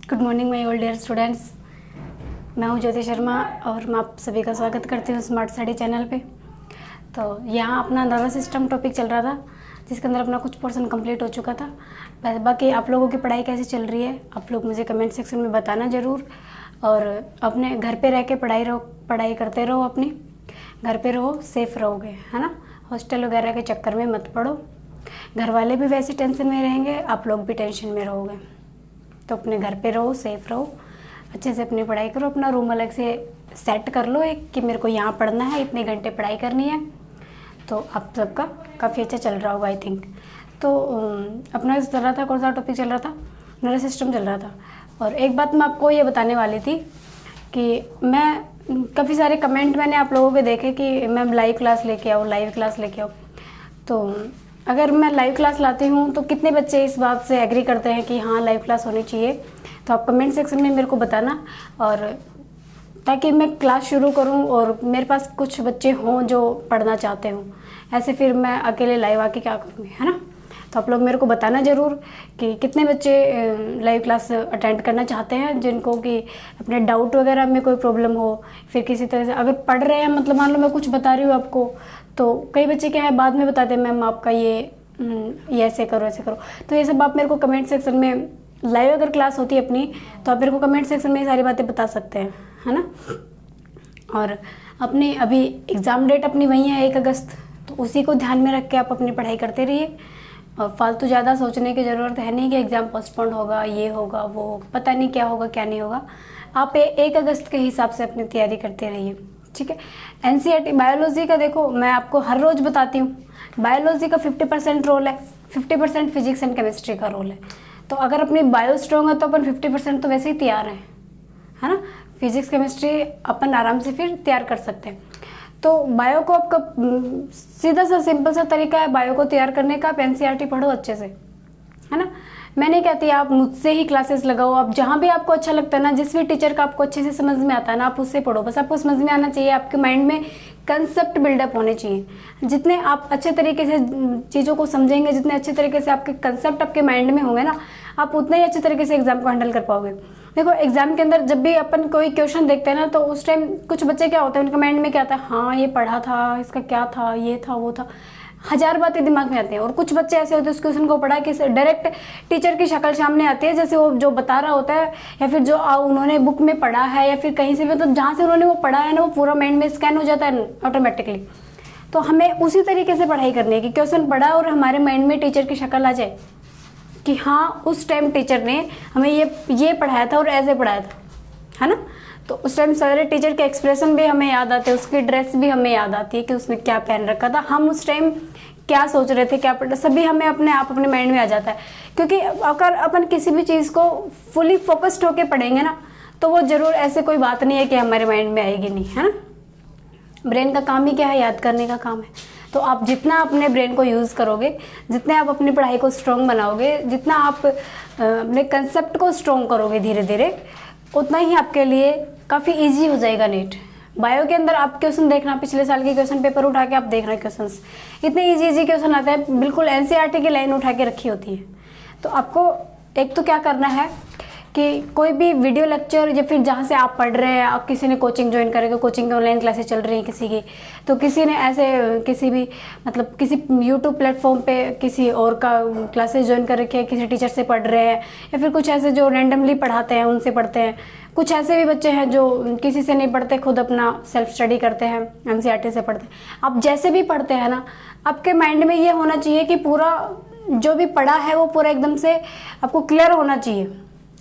Good morning my all dear students. मैं हूं ज्योति शर्मा और मैं आप सभी का स्वागत करती हूं स्मार्ट स्टडी चैनल पे। तो यहाँ अपना नर्वस सिस्टम टॉपिक चल रहा था, जिसके अंदर अपना कुछ पोर्शन कंप्लीट हो चुका था। बाकी आप लोगों की पढ़ाई कैसी चल रही है आप लोग मुझे कमेंट सेक्शन में बताना ज़रूर। और अपने घर पे रह के पढ़ाई करते रहो, अपनी घर पे रहो, सेफ़ रहोगे, है ना। हॉस्टल वगैरह के चक्कर में मत पड़ो। घर वाले भी वैसे टेंशन में रहेंगे, आप लोग भी टेंशन में रहोगे। तो अपने घर पे रहो, सेफ़ रहो, अच्छे से अपनी पढ़ाई करो। अपना रूम अलग से सेट कर लो एक कि मेरे को यहाँ पढ़ना है, इतने घंटे पढ़ाई करनी है। तो आप सबका काफ़ी अच्छा चल रहा होगा आई थिंक। तो अपना चल रहा था, कौन सा टॉपिक चल रहा था, नर्वस सिस्टम चल रहा था। और एक बात मैं आपको ये बताने वाली थी कि मैं काफ़ी सारे कमेंट मैंने आप लोगों के देखे कि मैम लाइव क्लास लेके आओ, लाइव क्लास लेके आओ। तो अगर मैं लाइव क्लास लाती हूँ तो कितने बच्चे इस बात से एग्री करते हैं कि हाँ लाइव क्लास होनी चाहिए, तो आप कमेंट सेक्शन में मेरे को बताना। और ताकि मैं क्लास शुरू करूँ और मेरे पास कुछ बच्चे हों जो पढ़ना चाहते हों, ऐसे फिर मैं अकेले लाइव आके क्या करूँगी, है ना। तो आप लोग मेरे को बताना ज़रूर कि कितने बच्चे लाइव क्लास अटेंड करना चाहते हैं, जिनको कि अपने डाउट वगैरह में कोई प्रॉब्लम हो, फिर किसी तरह से अगर पढ़ रहे हैं, मतलब मान लो मैं कुछ बता रही हूँ आपको, तो कई बच्चे क्या है बाद में बताते हैं मैम आपका ये ऐसे करो ऐसे करो। तो ये सब आप मेरे को कमेंट सेक्शन में, लाइव अगर क्लास होती है अपनी, तो आप मेरे को कमेंट सेक्शन में ये सारी बातें बता सकते हैं, है ना। और अपनी अभी एग्ज़ाम डेट अपनी वही है 1 अगस्त, तो उसी को ध्यान में रख के आप अपनी पढ़ाई करते रहिए। और फालतू ज़्यादा सोचने की ज़रूरत है नहीं कि एग्ज़ाम पोस्टपोन्ड होगा, ये होगा वो होगा, पता नहीं क्या होगा क्या नहीं होगा। आप 1 अगस्त के हिसाब से अपनी तैयारी करते रहिए, ठीक है। एनसीईआरटी बायोलॉजी का देखो, मैं आपको हर रोज़ बताती हूँ, बायोलॉजी का 50% रोल है, 50% फिजिक्स एंड केमिस्ट्री का रोल है। तो अगर अपनी बायो स्ट्रॉन्ग है तो अपन 50% तो वैसे ही तैयार हैं, है ना। फिजिक्स केमिस्ट्री अपन आराम से फिर तैयार कर सकते हैं। तो बायो को आपका सीधा सा सिंपल सा तरीका है बायो को तैयार करने का, आप एनसीईआरटी पढ़ो अच्छे से, है ना। मैं नहीं कहती आप मुझसे ही क्लासेस लगाओ, आप जहाँ भी आपको अच्छा लगता है ना, जिस भी टीचर का आपको अच्छे से समझ में आता है ना, आप उससे पढ़ो। बस आपको समझ में आना चाहिए, आपके माइंड में कंसेप्ट बिल्डअप होने चाहिए। जितने आप अच्छे तरीके से चीज़ों को समझेंगे, जितने अच्छे तरीके से आपके कंसेप्ट आपके माइंड में होंगे ना, आप उतने ही अच्छे तरीके से एग्जाम को हैंडल कर पाओगे। देखो एग्जाम के अंदर जब भी अपन कोई क्वेश्चन देखते हैं ना, तो उस टाइम कुछ बच्चे क्या होते हैं, उनके माइंड में क्या आता है, हाँ ये पढ़ा था, इसका क्या था, ये था वो था, 1000 बातें दिमाग में आती हैं। और कुछ बच्चे ऐसे होते हैं उस क्वेश्चन को पढ़ा कि डायरेक्ट टीचर की शक्ल सामने आती है, जैसे वो जो बता रहा होता है, या फिर जो उन्होंने बुक में पढ़ा है, या फिर कहीं से भी, मतलब जहाँ से उन्होंने वो पढ़ा है ना, वो पूरा माइंड में स्कैन हो जाता है ऑटोमेटिकली। तो हमें उसी तरीके से पढ़ाई करनी है कि क्वेश्चन पढ़ा और हमारे माइंड में टीचर की शक्ल आ जाए कि हाँ उस टाइम टीचर ने हमें ये पढ़ाया था और ऐसे पढ़ाया था, है ना। तो उस टाइम सारे टीचर के एक्सप्रेशन भी हमें याद आते हैं, उसकी ड्रेस भी हमें याद आती है कि उसने क्या पहन रखा था, हम उस टाइम क्या सोच रहे थे, क्या पढ़ रहे, सभी हमें अपने आप अपने माइंड में आ जाता है। क्योंकि अगर अपन किसी भी चीज़ को फुली फोकस्ड होके पढ़ेंगे ना, तो वो जरूर ऐसे कोई बात नहीं है कि हमारे माइंड में आएगी नहीं, है ना। ब्रेन का काम ही क्या है, याद करने का काम है। तो आप जितना अपने ब्रेन को यूज़ करोगे, जितने आप अपनी पढ़ाई को स्ट्रॉन्ग बनाओगे, जितना आप अपने कंसेप्ट को स्ट्रॉन्ग करोगे धीरे धीरे, उतना ही आपके लिए काफ़ी इजी हो जाएगा नीट। बायो के अंदर आप क्वेश्चन देखना, पिछले साल के क्वेश्चन पेपर उठा के आप देख रहे क्वेश्चंस, इतने इजी क्वेश्चन आते हैं, बिल्कुल एनसीईआरटी की लाइन उठा के रखी होती है। तो आपको एक तो क्या करना है कि कोई भी वीडियो लेक्चर या फिर जहाँ से आप पढ़ रहे हैं, आप किसी ने कोचिंग ज्वाइन करेगा, कोचिंग की ऑनलाइन क्लासेस चल रही हैं किसी की, तो किसी ने ऐसे किसी भी मतलब किसी यूट्यूब प्लेटफॉर्म पे किसी और का क्लासेस ज्वाइन कर रखी है, किसी टीचर से पढ़ रहे हैं, या फिर कुछ ऐसे जो रैंडमली पढ़ाते हैं उनसे पढ़ते हैं। कुछ ऐसे भी बच्चे हैं जो किसी से नहीं पढ़ते, खुद अपना सेल्फ स्टडी करते हैं, एनसीईआरटी से पढ़ते हैं। आप जैसे भी पढ़ते हैं ना, आपके माइंड में ये होना चाहिए कि पूरा जो भी पढ़ा है वो पूरा एकदम से आपको क्लियर होना चाहिए,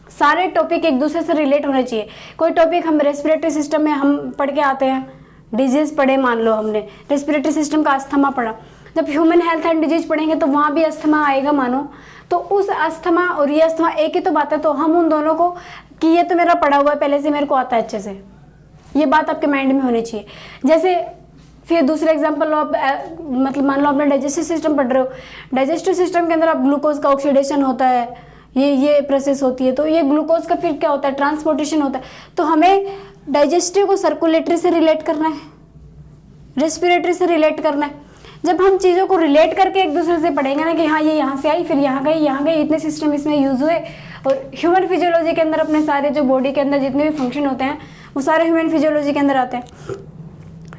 सारे टॉपिक एक दूसरे से रिलेट होने चाहिए। कोई टॉपिक हम रेस्पिरेटरी सिस्टम में हम पढ़ के आते हैं, डिजीज पढ़े, मान लो हमने रेस्पिरेटरी सिस्टम का अस्थमा पढ़ा, जब ह्यूमन हेल्थ एंड डिजीज पढ़ेंगे तो वहाँ भी अस्थमा आएगा मानो, तो उस अस्थमा और ये अस्थमा एक ही तो बात है। तो हम उन दोनों को कि ये तो मेरा पढ़ा हुआ है पहले से, मेरे को आता है अच्छे से, ये बात आपके माइंड में होनी चाहिए। जैसे फिर दूसरा एग्जांपल लो, आप मतलब मान लो आपने डाइजेस्टिव सिस्टम पढ़ रहे हो, डाइजेस्टिव सिस्टम के अंदर आप ग्लूकोज का ऑक्सीडेशन होता है, ये प्रोसेस होती है, तो ये ग्लूकोज का फिर क्या होता है, ट्रांसपोर्टेशन होता है। तो हमें डाइजेस्टिव को सर्कुलेटरी से रिलेट करना है, रेस्पिरेटरी से रिलेट करना है। जब हम चीज़ों को रिलेट करके एक दूसरे से पढ़ेंगे ना कि हाँ ये यहाँ से आई, फिर यहाँ गई, इतने सिस्टम इसमें यूज हुए, और ह्यूमन फिजियोलॉजी के अंदर अपने सारे जो बॉडी के अंदर जितने भी फंक्शन होते हैं वो सारे ह्यूमन फिजियोलॉजी के अंदर आते हैं।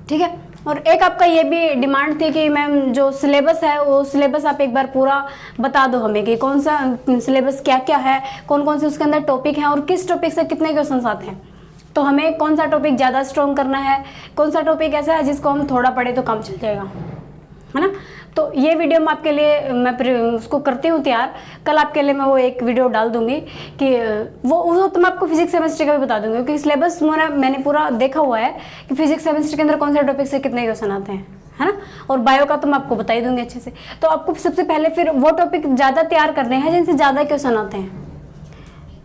ठीक है, और एक आपका ये भी डिमांड थी कि मैम जो सिलेबस है वो सिलेबस आप एक बार पूरा बता दो हमें कि कौन सा सिलेबस क्या क्या है, कौन कौन से उसके अंदर टॉपिक हैं और किस टॉपिक से कितने क्वेश्चन आते हैं। तो हमें कौन सा टॉपिक ज़्यादा स्ट्रॉन्ग करना है, कौन सा टॉपिक ऐसा है जिसको हम थोड़ा पढ़े तो काम चल जाएगा, है ना। तो ये वीडियो मैं आपके लिए मैं उसको करती हूँ तैयार, कल आपके लिए मैं वो एक वीडियो डाल दूंगी कि वो तो मैं आपको फिजिक्स केमिस्ट्री का भी बता दूंगी, क्योंकि सिलेबस मैंने पूरा देखा हुआ है कि फिजिक्स केमिस्ट्री के अंदर कौन से टॉपिक से कितने क्वेश्चन आते हैं, है ना। और बायो का तो मैं आपको बता ही दूंगी अच्छे से। तो आपको सबसे पहले फिर वो टॉपिक ज़्यादा तैयार करने हैं जिनसे ज़्यादा क्वेश्चन आते हैं।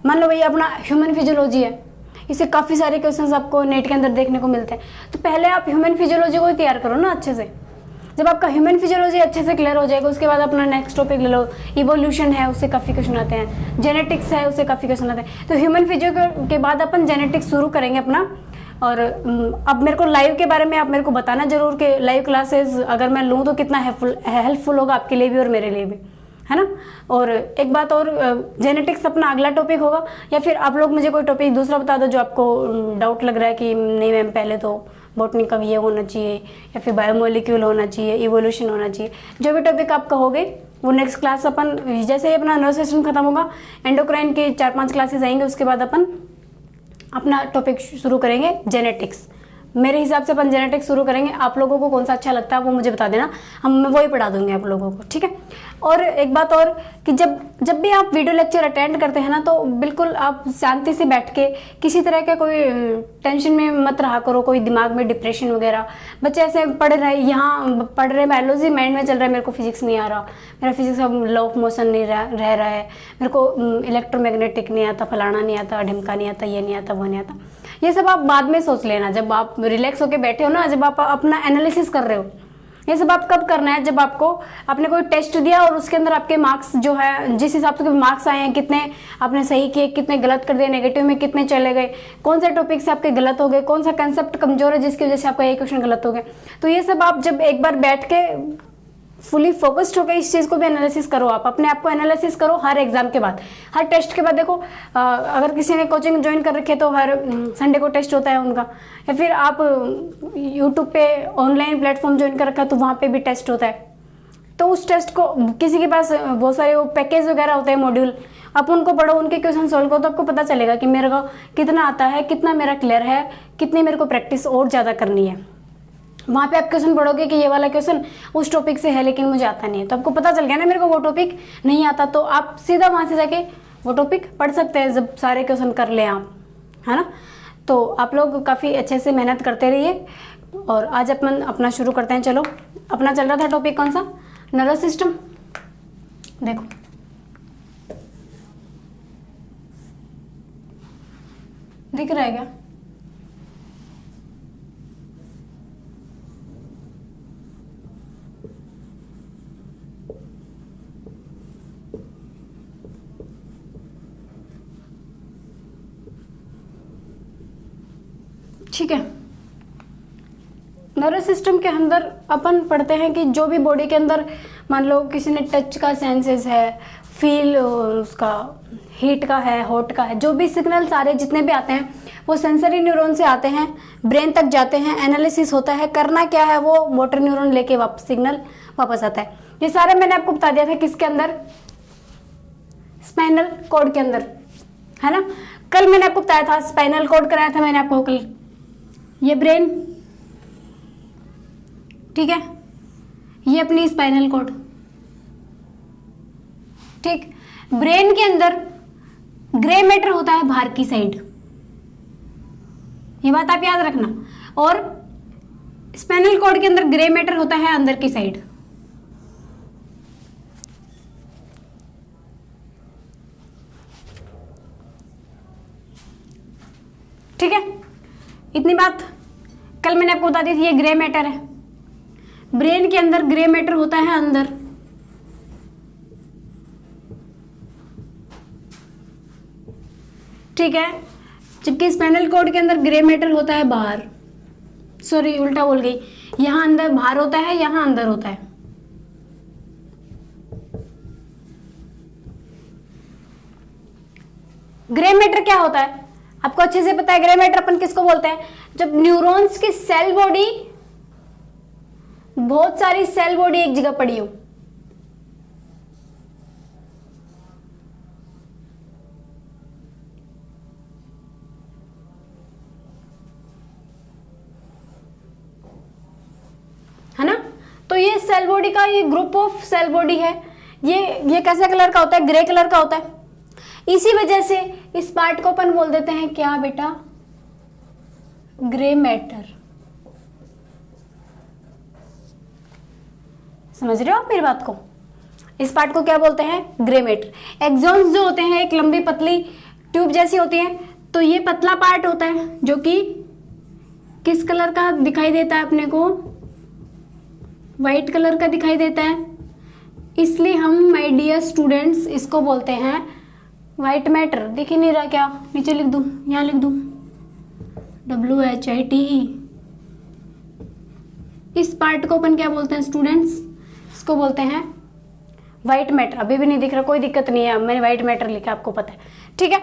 मान लो भैया अपना ह्यूमन फिजियोलॉजी है, इससे काफ़ी सारे क्वेश्चंस आपको नेट के अंदर देखने को मिलते हैं। तो पहले आप ह्यूमन फिजियोलॉजी को ही तैयार करो ना अच्छे से। जब आपका ह्यूमन फिजियोलॉजी अच्छे से क्लियर हो जाएगा उसके बाद अपना नेक्स्ट टॉपिक ले लो, इवोल्यूशन है उससे काफ़ी क्वेश्चन आते हैं, जेनेटिक्स है उससे काफ़ी क्वेश्चन आते हैं। तो ह्यूमन फिजियो के बाद अपन जेनेटिक्स शुरू करेंगे अपना। और अब मेरे को लाइव के बारे में आप मेरे को बताना जरूर कि लाइव क्लासेस अगर मैं लूँ तो कितना हेल्पफुल होगा आपके लिए भी और मेरे लिए भी, है ना। और एक बात और, जेनेटिक्स अपना अगला टॉपिक होगा, या फिर आप लोग मुझे कोई टॉपिक दूसरा बता दो जो आपको डाउट लग रहा है कि नहीं मैम पहले तो बॉटनी का ये होना चाहिए या फिर बायोमोलिक्यूल होना चाहिए, इवोल्यूशन होना चाहिए। जो भी टॉपिक आप कहोगे वो नेक्स्ट क्लास अपन, जैसे ही अपना नर्व सिस्टम खत्म होगा, एंडोक्राइन की 4-5 क्लासेस आएंगे, उसके बाद अपन अपना टॉपिक शुरू करेंगे जेनेटिक्स। मेरे हिसाब से अपन जेनेटिक्स शुरू करेंगे। आप लोगों को कौन सा अच्छा लगता है वो मुझे बता देना, मैं वही पढ़ा दूंगी आप लोगों को, ठीक है। और एक बात और कि जब भी आप वीडियो लेक्चर अटेंड करते हैं ना, तो बिल्कुल आप शांति से बैठ के किसी तरह का कोई टेंशन में मत रहा करो, कोई दिमाग में डिप्रेशन वगैरह। बच्चे ऐसे पढ़ रहे, यहाँ पढ़ रहे, बायोलॉजी माइंड में चल रहा है, मेरे को फिजिक्स नहीं आ रहा, मेरा फिजिक्स अब लॉ ऑफ मोशन नहीं रह रहा है, मेरे को इलेक्ट्रोमैग्नेटिक नहीं आता, फलाना नहीं आता, ढिमका नहीं आता, ये नहीं आता, वो नहीं आता। ये सब आप बाद में सोच लेना, जब आप रिलैक्स होके बैठे हो ना, जब आप अपना एनालिसिस कर रहे हो। ये सब आप कब करना है, जब आपने कोई टेस्ट दिया और उसके अंदर आपके मार्क्स जो है, जिस हिसाब से मार्क्स आए हैं, कितने आपने सही किए, कितने गलत कर दिए, नेगेटिव में कितने चले गए, कौन से टॉपिक से आपके गलत हो गए, कौन सा कंसेप्ट कमजोर है जिसकी वजह से आपका ये क्वेश्चन गलत हो गया। तो ये सब आप जब एक बार बैठ के फुली फोकस्ड होकर इस चीज़ को भी एनालिसिस करो, आप अपने आप को एनालिसिस करो हर एग्जाम के बाद, हर टेस्ट के बाद। देखो अगर किसी ने कोचिंग ज्वाइन कर रखी है तो हर संडे को टेस्ट होता है उनका, या फिर आप यूट्यूब पे ऑनलाइन प्लेटफॉर्म ज्वाइन कर रखा है तो वहाँ पे भी टेस्ट होता है। तो उस टेस्ट को, किसी के पास बहुत सारे वो पैकेज वगैरह होते हैं मॉड्यूल, आप उनको पढ़ो, उनके क्वेश्चन सॉल्व करो, तो आपको पता चलेगा कि मेरे को कितना आता है, कितना मेरा क्लियर है, कितनी मेरे को प्रैक्टिस और ज़्यादा करनी है। वहाँ पे आप क्वेश्चन पढ़ोगे कि ये वाला क्वेश्चन उस टॉपिक से है लेकिन मुझे आता नहीं है, तो आपको पता चल गया ना मेरे को वो टॉपिक नहीं आता, तो आप सीधा वहाँ से जाके वो टॉपिक पढ़ सकते हैं जब सारे क्वेश्चन कर लें आप, है ना। तो आप लोग काफ़ी अच्छे से मेहनत करते रहिए। और आज अपन अपना शुरू करते हैं। चलो, अपना चल रहा था टॉपिक कौन सा, नर्वस सिस्टम। देखो दिख रहा है क्या? ठीक है, नर्वस सिस्टम के अंदर अपन पढ़ते हैं कि जो भी बॉडी के अंदर, मान लो किसी ने टच का सेंसेस है, फील उसका हीट का है, हॉट का है, जो भी सिग्नल सारे जितने भी आते हैं वो सेंसरी न्यूरॉन से आते हैं, ब्रेन तक जाते हैं, एनालिसिस होता है, करना क्या है वो मोटर न्यूरॉन लेके वापस सिग्नल वापस आता है। ये सारे मैंने आपको बता दिया था किसके अंदर, स्पाइनल कॉर्ड के अंदर, है ना। कल मैंने आपको बताया था, स्पाइनल कॉर्ड कराया था मैंने आपको कल। ये ब्रेन, ठीक है, ये अपनी स्पाइनल कॉर्ड, ठीक। ब्रेन के अंदर ग्रे मैटर होता है बाहर की साइड, ये बात आप याद रखना। और स्पाइनल कॉर्ड के अंदर ग्रे मैटर होता है अंदर की साइड। ठीक है, इतनी बात कल मैंने आपको बता दी थी। ये ग्रे मैटर है, ब्रेन के अंदर ग्रे मैटर होता है अंदर, ठीक है, जबकि स्पाइनल कॉर्ड के अंदर ग्रे मैटर होता है बाहर। सॉरी, उल्टा बोल गई, यहां अंदर बाहर होता है, यहां अंदर होता है। ग्रे मैटर क्या होता है आपको अच्छे से पता है। ग्रे मैटर अपन किसको बोलते हैं, जब न्यूरॉन्स की सेल बॉडी, बहुत सारी सेल बॉडी एक जगह पड़ी हो, है ना। तो ये सेल बॉडी का ये ग्रुप ऑफ सेल बॉडी है, ये कैसा कलर का होता है, ग्रे कलर का होता है। इसी वजह से इस पार्ट को अपन बोल देते हैं क्या बेटा, ग्रे मैटर। समझ रहे हो आप मेरी बात को, इस पार्ट को क्या बोलते हैं, ग्रे मैटर। एक्सॉन्स जो होते हैं एक लंबी पतली ट्यूब जैसी होती है, तो ये पतला पार्ट होता है जो कि किस कलर का दिखाई देता है अपने को, व्हाइट कलर का दिखाई देता है। इसलिए हम माय डियर स्टूडेंट्स इसको बोलते हैं व्हाइट मैटर। दिख ही नहीं रहा क्या, नीचे लिख दूं, यहाँ लिख दूं WHITE। इस पार्ट को अपन क्या बोलते हैं स्टूडेंट्स, इसको बोलते हैं व्हाइट मैटर। अभी भी नहीं दिख रहा, कोई दिक्कत नहीं है, मैंने व्हाइट मैटर लिखा, आपको पता है, ठीक है।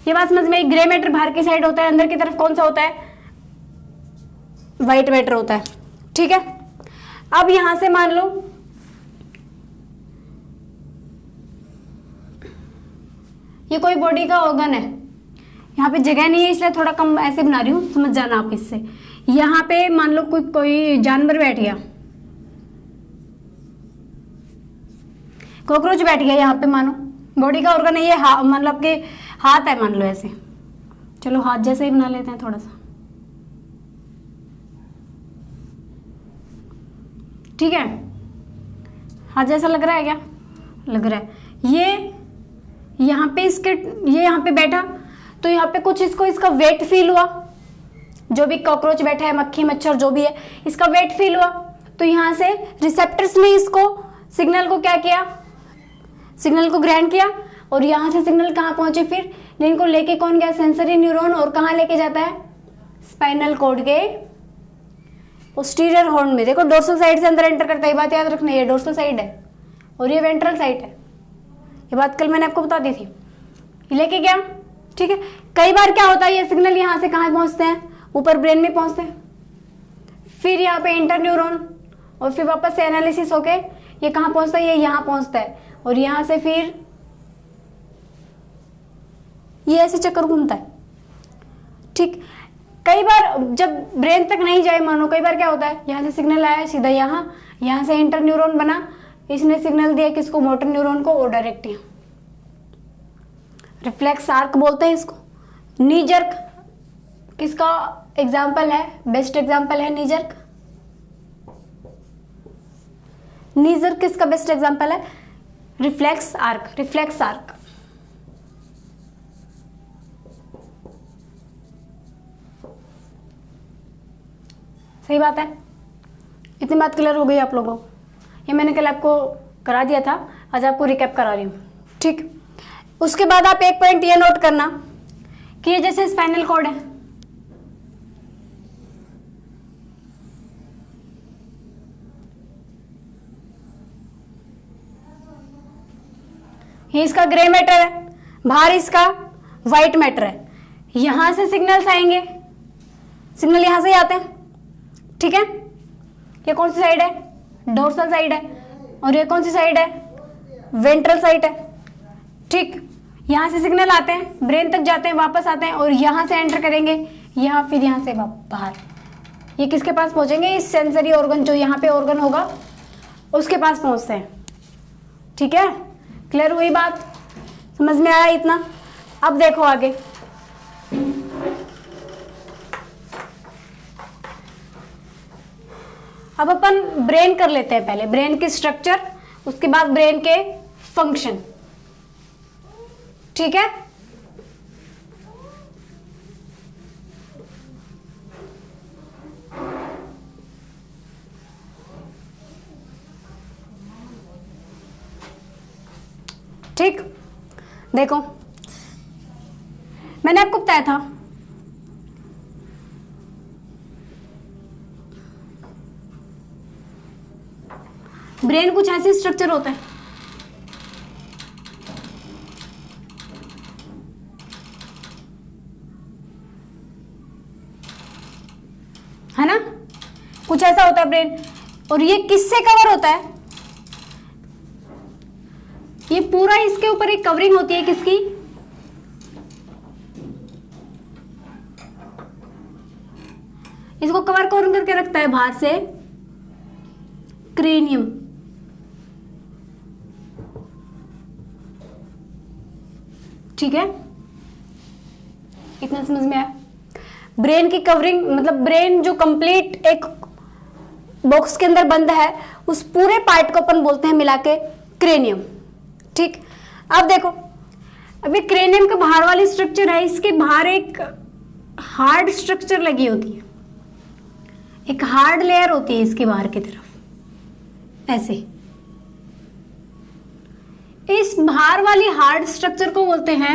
ये बात समझ में, ग्रे मैटर बाहर की साइड होता है, अंदर की तरफ कौन सा होता है, व्हाइट मैटर होता है, ठीक है। अब यहां से मान लो ये कोई बॉडी का ऑर्गन है, यहाँ पे जगह नहीं है इसलिए थोड़ा कम ऐसे बना रही हूं, समझ जाना आप इससे। यहाँ पे मान लो कोई जानवर बैठ गया, कॉकरोच बैठ गया यहाँ पे, मानो बॉडी का ऑर्गन है ये, मतलब कि हाथ है मान लो ऐसे, चलो हाथ जैसे ही बना लेते हैं थोड़ा सा, ठीक है। हाथ जैसा लग रहा है क्या, लग रहा है। ये यहाँ पे इसके, ये यहाँ पे बैठा तो यहाँ पे कुछ इसको इसका वेट फील हुआ, जो भी कॉकरोच बैठा है, मक्खी मच्छर जो भी है, इसका वेट फील हुआ, तो यहाँ से रिसेप्टर्स ने इसको सिग्नल को क्या किया, सिग्नल को ग्रहण किया, और यहाँ से सिग्नल कहाँ पहुंचे, फिर इनको लेके कौन गया, सेंसरी न्यूरॉन, और कहाँ लेके जाता है, स्पाइनल कॉर्ड के पोस्टीरियर हॉर्न में। देखो डोर्सल साइड से अंदर एंटर करता है, ये बात याद रखना, ये डोर्सल साइड है और ये वेंट्रल साइड है, ये बात कल मैंने आपको बता दी थी। ये लेके गया, ठीक है। कई बार क्या होता है, ये सिग्नल यहाँ से कहाँ पहुंचते हैं, ऊपर ब्रेन में पहुंचते हैं, फिर यहाँ पे इंटर न्यूरॉन, और फिर वापस से एनालिसिस होके ये कहाँ पहुंचता है, ये यहाँ पहुंचता है, और यहाँ से फिर ये ऐसे चक्कर घूमता है, ठीक। कई बार जब ब्रेन तक नहीं जाए, मानो कई बार क्या होता है, यहाँ से सिग्नल आया सीधा यहाँ से इंटर न्यूरॉन बना, इसने सिग्नल दिया किसको, मोटर न्यूरॉन को, और डायरेक्ट यहाँ रिफ्लेक्स आर्क बोलते हैं इसको। नी जर्क किसका एग्जाम्पल है, बेस्ट एग्जाम्पल है नी जर्क। नी जर्क किसका बेस्ट एग्जाम्पल है, रिफ्लेक्स आर्क, रिफ्लेक्स आर्क। सही बात है, इतनी बात क्लियर हो गई आप लोगों को। ये मैंने कल आपको करा दिया था, आज आपको रिकैप करा रही हूँ, ठीक। उसके बाद आप एक पॉइंट ये नोट करना कि ये जैसे स्पाइनल कॉर्ड है, ये इसका ग्रे मैटर है, बाहर इसका व्हाइट मैटर है। यहां से सिग्नल्स आएंगे, सिग्नल यहां से ही आते हैं, ठीक है। ये कौन सी साइड है, डोर्सल साइड है, और ये कौन सी साइड है, वेंट्रल साइड है, ठीक। यहां से सिग्नल आते हैं, ब्रेन तक जाते हैं, वापस आते हैं, और यहां से एंटर करेंगे यहाँ, फिर यहाँ से बाहर, ये किसके पास पहुंचेंगे, इस सेंसरी ऑर्गन, जो यहाँ पे ऑर्गन होगा उसके पास पहुंचते हैं, ठीक है। क्लियर हुई बात, समझ में आया इतना। अब देखो आगे, अब अपन ब्रेन कर लेते हैं, पहले ब्रेन की स्ट्रक्चर, उसके बाद ब्रेन के फंक्शन, ठीक है। ठीक, देखो मैंने आपको बताया था ब्रेन कुछ ऐसी स्ट्रक्चर होता है, कुछ ऐसा होता है ब्रेन। और ये किससे कवर होता है? ये पूरा इसके ऊपर एक कवरिंग होती है, किसकी? इसको कवर कौन करके रखता है बाहर से? क्रेनियम। ठीक है, इतना समझ में आया? ब्रेन की कवरिंग मतलब ब्रेन जो कंप्लीट एक बॉक्स के अंदर बंद है, उस पूरे पार्ट को अपन बोलते हैं मिला के क्रेनियम। ठीक, अब देखो, अभी क्रेनियम का बाहर वाली स्ट्रक्चर है, इसके बाहर एक हार्ड स्ट्रक्चर लगी होती है, एक हार्ड लेयर होती है इसके बाहर की तरफ, ऐसे। इस बाहर वाली हार्ड स्ट्रक्चर को बोलते हैं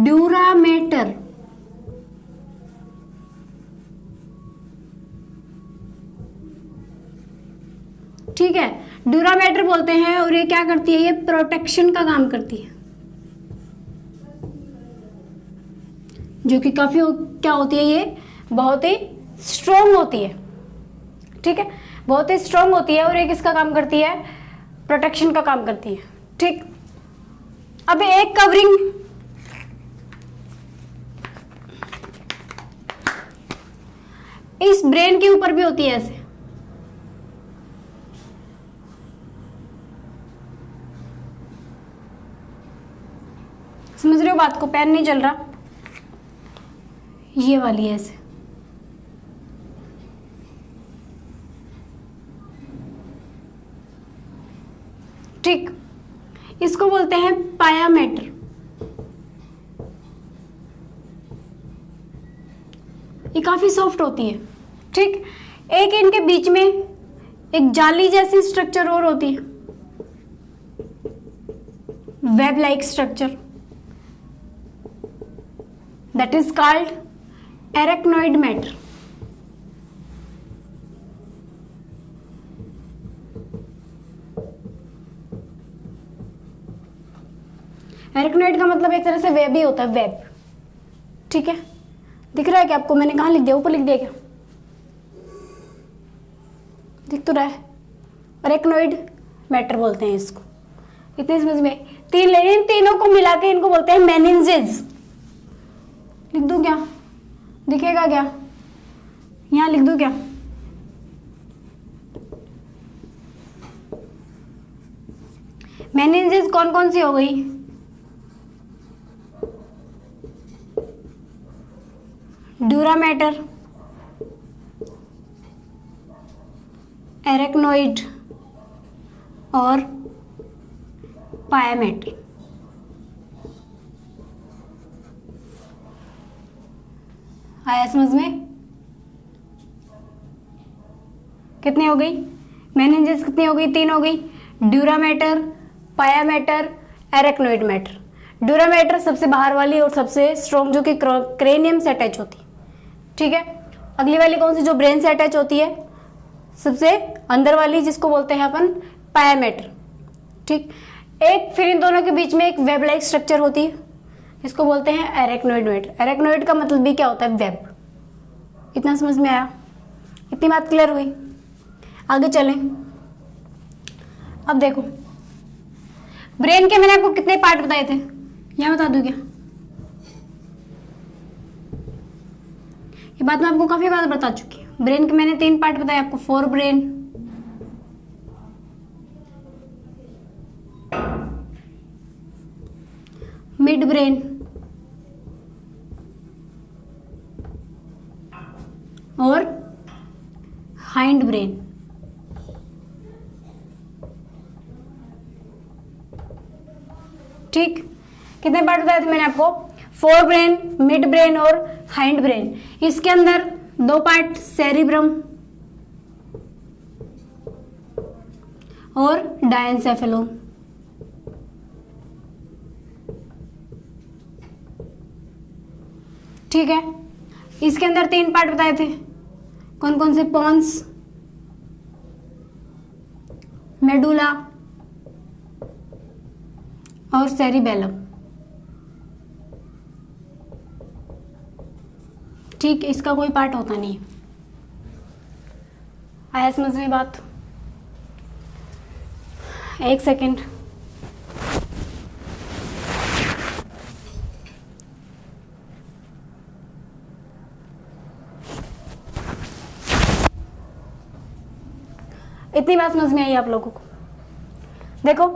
ड्यूरामेटर। ठीक है, ड्यूरामेटर बोलते हैं। और ये क्या करती है? ये प्रोटेक्शन का काम करती है, जो कि काफी क्या होती है, ये बहुत ही स्ट्रोंग होती है। ठीक है, बहुत ही स्ट्रोंग होती है। और ये किसका काम करती है? प्रोटेक्शन का काम करती है। ठीक, अब एक कवरिंग इस ब्रेन के ऊपर भी होती है, ऐसे। समझ रहे हो बात को? पेन नहीं चल रहा, ये वाली है ऐसे। ठीक, इसको बोलते हैं पायामेटर। ये काफी सॉफ्ट होती है। ठीक, एक इनके बीच में एक जाली जैसी स्ट्रक्चर और होती है, web like structure, that is called arachnoid matter। Arachnoid का मतलब एक तरह से वेब ही होता है, वेब। ठीक है, दिख रहा है क्या आपको? मैंने कहाँ लिख दिया? ऊपर लिख दिया क्या? दिख तो रहा है। एरेक्नोइड मैटर बोलते हैं इसको। इतने समझ में? इन तीनों को मिला के इनको बोलते हैं मेनिन्जेस। लिख दूं क्या? दिखेगा क्या? यहां लिख दूं क्या? मेनिन्जेस कौन कौन सी हो गई? ड्यूरामेटर, एरेक्नोइड और पायामेटर। आया समझ में? कितनी हो गई मेनिन्जेस? कितनी हो गई? 3 हो गई। Dura mater, pia mater, arachnoid matter. Dura mater सबसे बाहर वाली और सबसे स्ट्रॉन्ग, जो कि क्रेनियम से अटैच होती है। ठीक है, अगली वाली कौन सी? जो ब्रेन से अटैच होती है, सबसे अंदर वाली, जिसको बोलते हैं अपन पायामेटर। ठीक, एक फिर इन दोनों के बीच में एक वेब लाइक स्ट्रक्चर होती है, इसको बोलते हैं एरेक्नोइड मैटर। एरेक्नोइड का मतलब भी क्या होता है? वेब। इतना समझ में आया? इतनी बात क्लियर हुई? आगे चलें। अब देखो, ब्रेन के मैंने आपको कितने पार्ट बताए थे, यहाँ बता दूं क्या? ये बात मैं आपको काफी बार बता चुकी हूँ। ब्रेन के मैंने 3 पार्ट बताए आपको। फोर ब्रेन, मिड ब्रेन और हाइंड ब्रेन। ठीक, कितने पार्ट बताए थे मैंने आपको? 4 ब्रेन, मिड ब्रेन और हाइंड ब्रेन। इसके अंदर 2 पार्ट सेरिब्रम और डायनसेफेलोन। ठीक है, इसके अंदर 3 पार्ट बताए थे। कौन कौन से? पॉन्स, मेडुला और सेरिबेलम। ठीक, इसका कोई पार्ट होता नहीं है। आया समझ में बात? एक सेकेंड। इतनी बात समझ में आई आप लोगों को? देखो,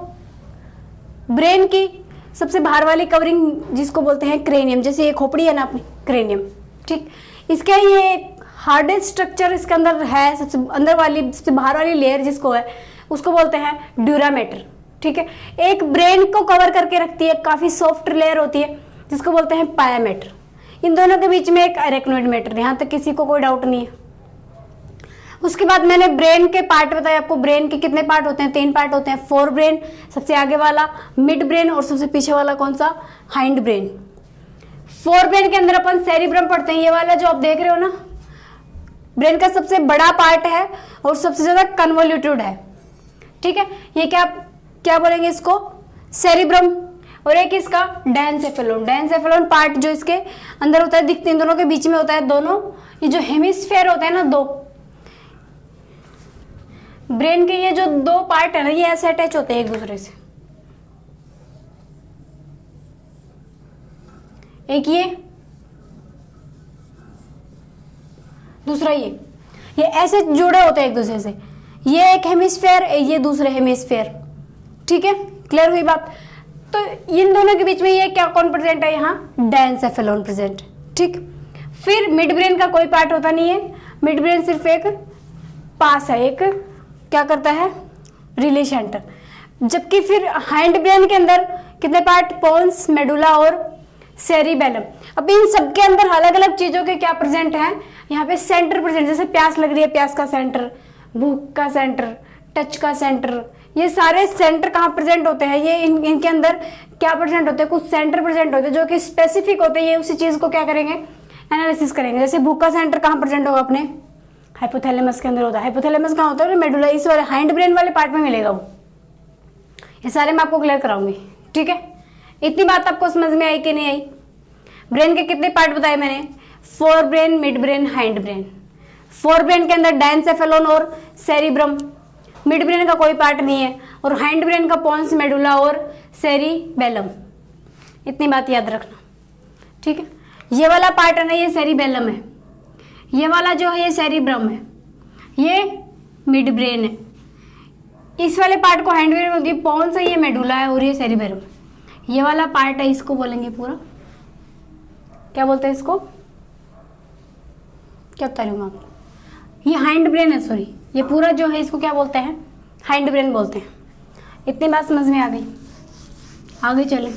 ब्रेन की सबसे बाहर वाली कवरिंग जिसको बोलते हैं क्रेनियम, जैसे ये खोपड़ी है ना अपनी, क्रेनियम, ठीक, इसका ये हार्डेस्ट स्ट्रक्चर इसके अंदर है, सबसे अंदर वाली सबसे बाहर वाली लेयर जिसको है उसको बोलते हैं ड्यूरामेटर, ठीक है। एक ब्रेन को कवर करके रखती है काफी सॉफ्ट लेयर होती है जिसको बोलते हैं पायामेटर। इन दोनों के बीच में एक अरेक्नोइड मैटर, यहाँ तक किसी को कोई डाउट नहीं है। उसके बाद मैंने ब्रेन के पार्ट बताए आपको। ब्रेन के कितने पार्ट होते हैं? 3 पार्ट होते हैं। फोर ब्रेन सबसे आगे वाला, मिड ब्रेन और सबसे पीछे वाला कौन सा? Hind brain. फोर ब्रेन के अंदर अपन सेरिब्रम पढ़ते हैं, ये वाला जो आप देख रहे हो ना, ब्रेन का सबसे बड़ा पार्ट है और सबसे ज्यादा कन्वोल्यूटेड है, ठीक है। ये क्या बोलेंगे इसको? सेरिब्रम। और एक इसका डायनसेफेलोन। डायनसेफेलोन पार्ट जो इसके अंदर होता है, दिखते इन दोनों के बीच में होता है, दोनों ये जो हेमिस्फेयर होता है ना, दो ब्रेन के ये जो 2 पार्ट है ना, ये ऐसे अटैच होते हैं एक दूसरे से। एक ये, दूसरा ये ऐसे जुड़े होते हैं एक दूसरे से। ये एक हेमिस्फेयर, ये दूसरे हेमिस्फेयर, ठीक है। क्लियर हुई बात? तो इन दोनों के बीच में ये क्या कौन प्रेजेंट है? यहाँ डायनसेफेलोन प्रेजेंट, ठीक। फिर मिड ब्रेन का कोई पार्ट होता नहीं है। मिड ब्रेन सिर्फ एक पास है, एक क्या करता है? Relay centre. जबकि फिर हाइंड ब्रेन के अंदर कितने पार्ट? पोन्स, मेडुला और सेरिबेलम। अब इन सब के अंदर अलग अलग चीजों के क्या प्रेजेंट है? यहाँ पे सेंटर प्रेजेंट, जैसे प्यास लग रही है, प्यास का सेंटर, भूख का सेंटर, टच का सेंटर, ये सारे सेंटर कहाँ प्रेजेंट होते हैं? ये इनके अंदर क्या प्रेजेंट होते हैं? कुछ सेंटर प्रेजेंट होते हैं जो कि स्पेसिफिक होते हैं। ये उसी चीज को क्या करेंगे? एनालिसिस करेंगे। जैसे भूख का सेंटर कहाँ प्रेजेंट होगा? अपने हाइपोथैलेमस के अंदर होता है। हाइपोथैलेमस कहाँ होता है? मेडुला, इस वाले हाइंड ब्रेन वाले पार्ट में मिलेगा वो। ये सारे मैं आपको क्लियर कराऊंगी, ठीक है। इतनी बात आपको समझ में आई कि नहीं आई? ब्रेन के कितने पार्ट बताए मैंने? Fore brain, mid brain, hind brain. Fore brain के अंदर डायनसेफेलोन और सेरिब्रम। मिड ब्रेन का कोई पार्ट नहीं है। और हाइंड ब्रेन का पोन्स, मेडुला और सेरिबेलम। इतनी बात याद रखना, ठीक है। ये वाला पार्ट है ना, ये सेरिबेलम है। ये वाला जो है ये सेरिब्रम है, ये मिड ब्रेन है। इस वाले पार्ट को हाइंड ब्रेन होती है, पोन्स है, ये मेडुला है और ये सेरिबेलम। ये वाला पार्ट है, इसको बोलेंगे पूरा, क्या बोलते हैं इसको? क्या बता रही हूँ मैं आपको? ये हाइंड ब्रेन है, सॉरी, ये पूरा जो है इसको क्या बोलते हैं? हाइंड ब्रेन बोलते हैं। इतनी बात समझ में आ गई? आगे चले।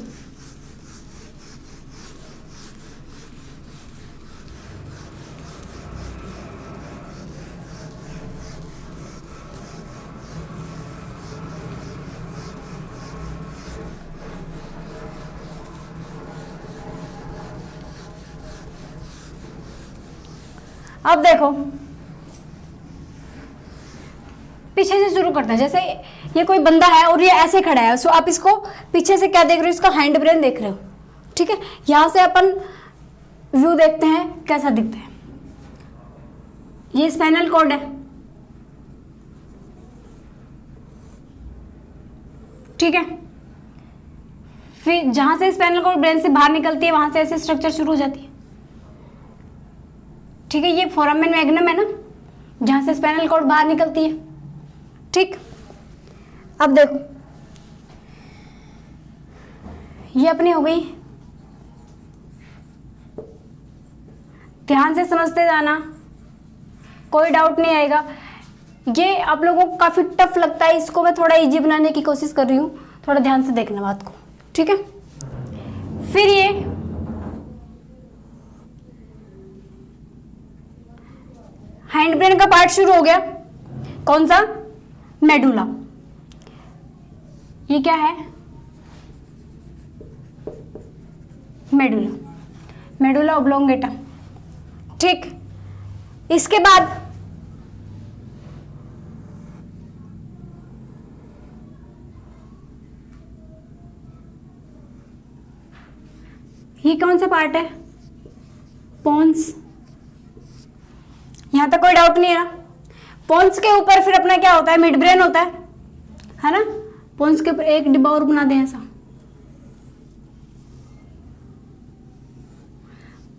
अब देखो, पीछे से शुरू करते हैं। जैसे ये कोई बंदा है और ये ऐसे खड़ा है, सो आप इसको पीछे से क्या देख रहे हो? इसका हाइंड ब्रेन देख रहे हो, ठीक है। यहां से अपन व्यू देखते हैं, कैसा दिखता है? ये स्पाइनल कॉर्ड है, ठीक है। फिर जहां से स्पाइनल कॉर्ड ब्रेन से बाहर निकलती है, वहां से ऐसे स्ट्रक्चर शुरू हो जाती है, ठीक है। ये फोरामेन मैग्नम है ना, जहां से स्पाइनल कॉर्ड बाहर निकलती है, ठीक। अब देखो, ये अपनी हो गई। ध्यान से समझते जाना, कोई डाउट नहीं आएगा। ये आप लोगों को काफी टफ लगता है, इसको मैं थोड़ा इजी बनाने की कोशिश कर रही हूँ, थोड़ा ध्यान से देखना बात को, ठीक है। फिर ये हाइंड ब्रेन का पार्ट शुरू हो गया, कौन सा? मेडुला। ये क्या है? मेडुला, मेडुला ओब्लोंगेटा, ठीक। इसके बाद ये कौन सा पार्ट है? पोन्स। यहां तक कोई डाउट नहीं है ना? पोन्स के ऊपर फिर अपना क्या होता है, मिड ब्रेन होता है ना। पोन्स के ऊपर एक डिब्बा और बना दें ऐसा,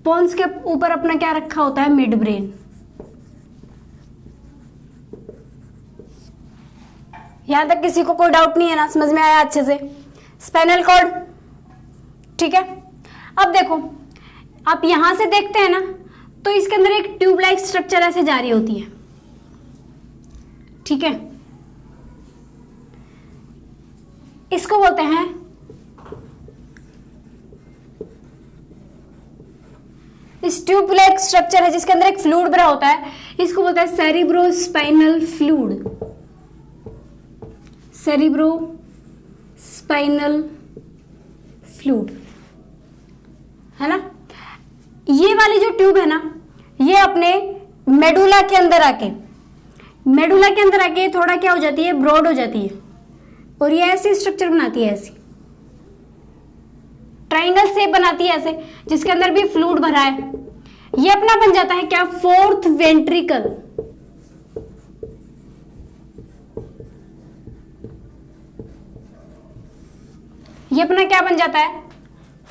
पोन्स के ऊपर अपना क्या रखा होता है, मिड ब्रेन। यहां तक किसी को कोई डाउट नहीं है ना, समझ में आया अच्छे से। स्पाइनल कॉर्ड, ठीक है। अब देखो, आप यहां से देखते हैं ना, तो इसके अंदर एक ट्यूब लाइक स्ट्रक्चर ऐसे जारी होती है, ठीक है। इसको बोलते हैं, इस ट्यूब लाइक स्ट्रक्चर है जिसके अंदर एक फ्लूइड भरा होता है, इसको बोलते हैं सेरिब्रोस्पाइनल फ्लूइड, सेरिब्रोस्पाइनल फ्लूइड, है ना। ये वाली जो ट्यूब है ना, ये अपने मेडुला के अंदर आके थोड़ा क्या हो जाती है, ब्रॉड हो जाती है, और ये ऐसी स्ट्रक्चर बनाती है, ऐसी ट्राइंगल शेप बनाती है ऐसे, जिसके अंदर भी फ्लूइड भरा है। ये अपना बन जाता है क्या, फोर्थ वेंट्रिकल। ये अपना क्या बन जाता है,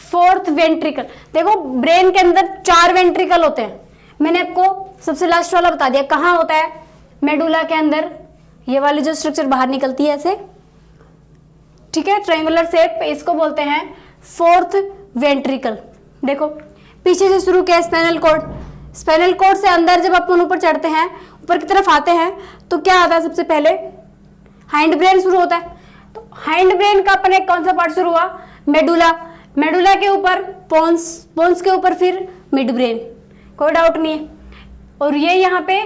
फोर्थ वेंट्रिकल। देखो, ब्रेन के अंदर 4 वेंट्रिकल होते हैं, मैंने आपको सबसे लास्ट वाला बता दिया कहां होता है, मेडुला के अंदर। ये वाली जो स्ट्रक्चर बाहर निकलती है ऐसे, ठीक है, ट्रायंगुलर शेप, इसको बोलते हैं फोर्थ वेंट्रिकल। देखो, पीछे से शुरू किया स्पाइनल कॉर्ड, स्पाइनल कॉर्ड से अंदर जब अपन ऊपर चढ़ते हैं, ऊपर की तरफ आते हैं, तो क्या आता है, सबसे पहले हाइंड ब्रेन शुरू होता है। तो हाइंड ब्रेन का अपने कौन सा पार्ट शुरू हुआ, मेडुला, मेडुला के ऊपर पोन्स, पोन्स के ऊपर फिर मिड ब्रेन, कोई डाउट नहीं है। और ये यहाँ पे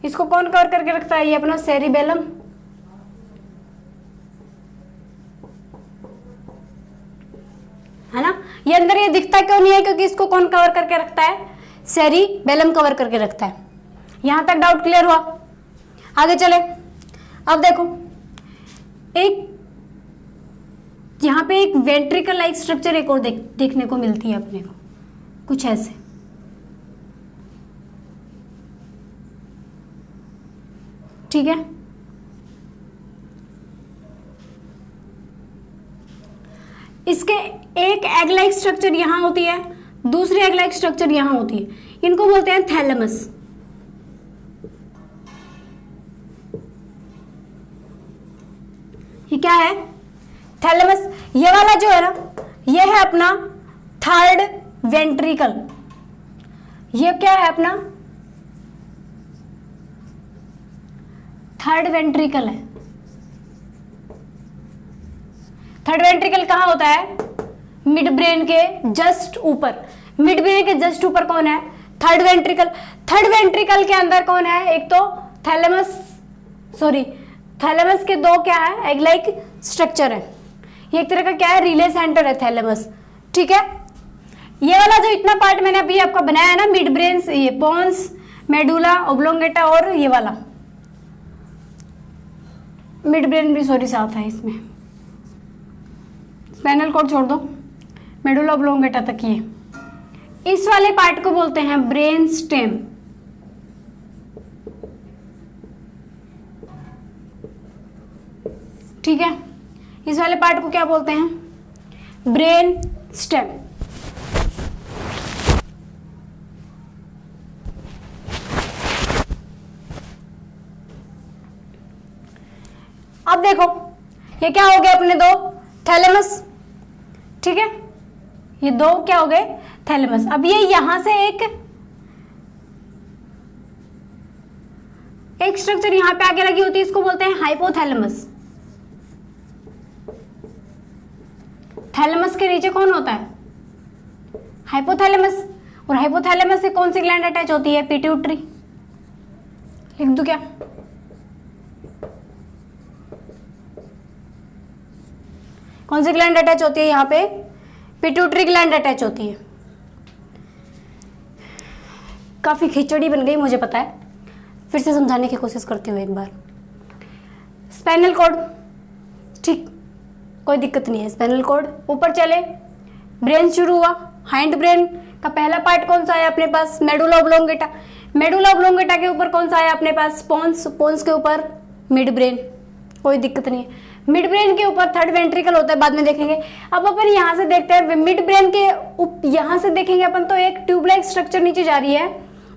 इसको कौन कवर करके रखता है, ये अपना सेरिबेलम, है ना। ये अंदर ये दिखता क्यों नहीं है, क्योंकि इसको कौन कवर करके रखता है, सेरिबेलम कवर करके रखता है। यहां तक डाउट क्लियर हुआ, आगे चले। अब देखो, एक यहां पे एक वेंट्रिकल लाइक स्ट्रक्चर एक और देखने को मिलती है अपने को, कुछ ऐसे, ठीक है। इसके एक एग लाइक स्ट्रक्चर यहां होती है, दूसरी एग लाइक स्ट्रक्चर यहां होती है, इनको बोलते हैं थैलेमस। ये क्या है, थैलेमस। ये वाला जो है ना, ये है अपना थर्ड वेंट्रिकल। ये क्या है अपना, थर्ड वेंट्रिकल है। थर्ड वेंट्रिकल कहां होता है, मिड ब्रेन के जस्ट ऊपर। मिड ब्रेन के जस्ट ऊपर कौन है, थर्ड वेंट्रिकल। थर्ड वेंट्रिकल के अंदर कौन है, एक तो थैलेमस, सॉरी, थैलेमस के दो क्या है, एग लाइक स्ट्रक्चर है। ये एक तरह का क्या है, रिले सेंटर है थैलेमस, ठीक है। ये वाला जो इतना पार्ट मैंने अभी आपका बनाया है ना, मिड ब्रेन, ये पोन्स, मेडुला ओब्लोंगेटा, और ये वाला मिड ब्रेन भी सॉरी साथ है इसमें, स्पाइनल कॉर्ड छोड़ दो, मेडुला ओब्लोंगेटा तक। ये इस वाले पार्ट को बोलते हैं ब्रेन स्टेम, ठीक है। इस वाले पार्ट को क्या बोलते हैं, ब्रेन स्टेम। अब देखो, ये क्या हो गया, अपने दो थैलेमस, ठीक है। ये दो क्या हो गए, थैलेमस। अब ये यहां से एक स्ट्रक्चर यहां पे आगे लगी होती है, इसको बोलते हैं हाइपोथैलेमस। थैलेमस के नीचे कौन होता है, हाइपोथैलेमस। और हाइपोथैलेमस से कौन सी ग्लैंड अटैच होती है, पिट्यूटरी। लिख दूं क्या, कौन सी ग्लैंड अटैच होती है यहाँ पे, पिट्यूटरी ग्लैंड अटैच होती है। काफी खिचड़ी बन गई मुझे पता है, फिर से समझाने की कोशिश करती हूँ एक बार। स्पाइनल कॉर्ड, ठीक, कोई दिक्कत नहीं है। स्पाइनल कॉर्ड ऊपर चले, ब्रेन शुरू हुआ, हाइंड ब्रेन का पहला पार्ट कौन सा है अपने पास, मेडुला ओब्लोंगेटा। मेडुला ऑब्लोंगेटा के ऊपर कौन सा आया अपने पास? पोन्स। पोन्स के ऊपर मिड ब्रेन, कोई दिक्कत नहीं है। मिड ब्रेन के ऊपर थर्ड वेंट्रिकल होता है, बाद में देखेंगे। अब अपन यहाँ से देखते हैं मिड ब्रेन के यहाँ से देखेंगे अपन तो एक ट्यूब लाइक स्ट्रक्चर नीचे जा रही है,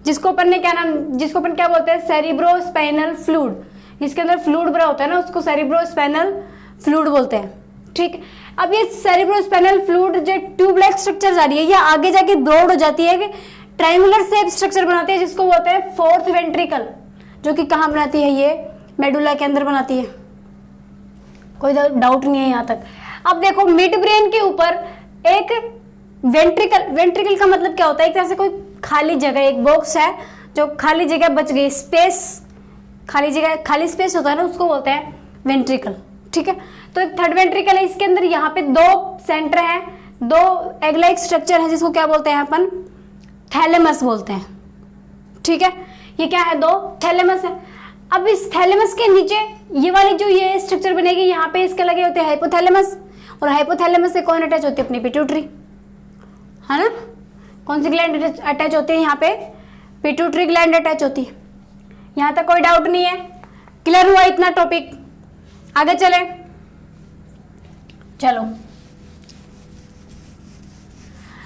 जिसको अपन ने क्या नाम, जिसको अपन क्या बोलते हैं? Cerebrospinal fluid. जिसके अंदर फ्लूइड भरा होता है ना, उसको सेरिब्रोस्पाइनल फ्लूइड बोलते हैं। ठीक, अब ये सेरिब्रोस्पाइनल फ्लूइड जो ट्यूब लाइक स्ट्रक्चर जा रही है, ये आगे जाके ब्रॉड हो जाती है कि ट्रायंगुलर शेप स्ट्रक्चर बनाती है, जिसको बोलते हैं फोर्थ वेंट्रिकल, जो कि कहाँ बनाती है? ये मेडुला के अंदर बनाती है। कोई डाउट नहीं है यहाँ तक। अब देखो मिड ब्रेन के ऊपर एक वेंट्रिकल, वेंट्रिकल का मतलब क्या होता है? एक तरह से कोई खाली जगह, एक बॉक्स है जो खाली जगह बच गई, स्पेस, खाली जगह, खाली स्पेस होता है ना, उसको बोलते हैं वेंट्रिकल। ठीक है, तो एक थर्ड वेंट्रिकल है, इसके अंदर यहाँ पे दो सेंटर है, दो एग लाइक स्ट्रक्चर है, जिसको क्या बोलते हैं अपन? थैलेमस बोलते हैं। ठीक है, ये क्या है? दो थैलेमस है। अब इस थैलेमस के नीचे ये वाली जो ये स्ट्रक्चर बनेगी, यहाँ पे इसके लगे होते हैं हाइपोथैलेमस, और हाइपोथैलेमस से कौन अटैच होती है? अपनी पिट्यूटरी, है ना? कौन सी ग्लैंड अटैच होती है यहाँ पे? पिट्यूटरी ग्लैंड अटैच होती है। यहाँ तक कोई डाउट नहीं है? क्लियर हुआ इतना टॉपिक? आगे चले, चलो।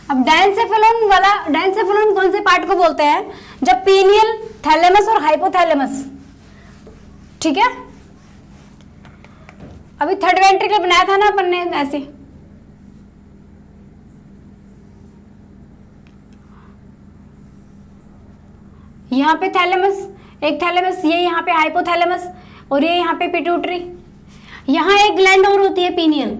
अब डायंसेफेलोन वाला, डायंसेफेलोन कौन से पार्ट को बोलते हैं? जब पीनियल, थैलेमस और हाइपोथैलेमस, ठीक है। अभी थर्ड वेंट्रिकल बनाया था ना अपन ने ऐसे, यहाँ पे थैलेमस, एक थैलेमस, ये यहाँ पे हाइपोथैलेमस, और ये यहाँ पे पिट्यूटरी। यहाँ एक ग्लैंड और होती है पीनियल,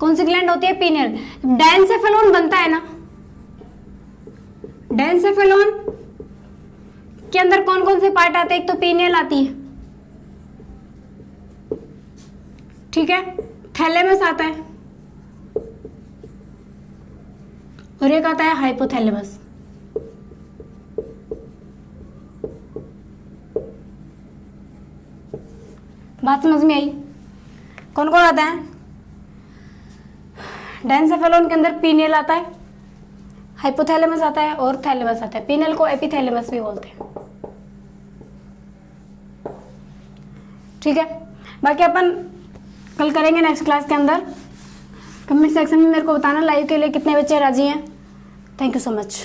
कौन सी ग्लैंड होती है? पीनियल। डायंसेफेलोन बनता है ना, डायंसेफेलोन के अंदर कौन कौन से पार्ट आते हैं? एक तो पीनियल आती है, ठीक है, थैलेमस आता है, और एक आता है हाइपोथैलेमस। बात समझ में आई? कौन कौन आता है? डायंसेफेलोन के अंदर पीनियल आता है, हाइपोथैलेमस आता है, और थैलेमस आता है। पीनियल को एपिथैलेमस भी बोलते हैं। ठीक है, बाकी अपन कल करेंगे नेक्स्ट क्लास के अंदर। कमेंट सेक्शन में मेरे को बताना लाइव के लिए कितने बच्चे राजी हैं। Thank you so much.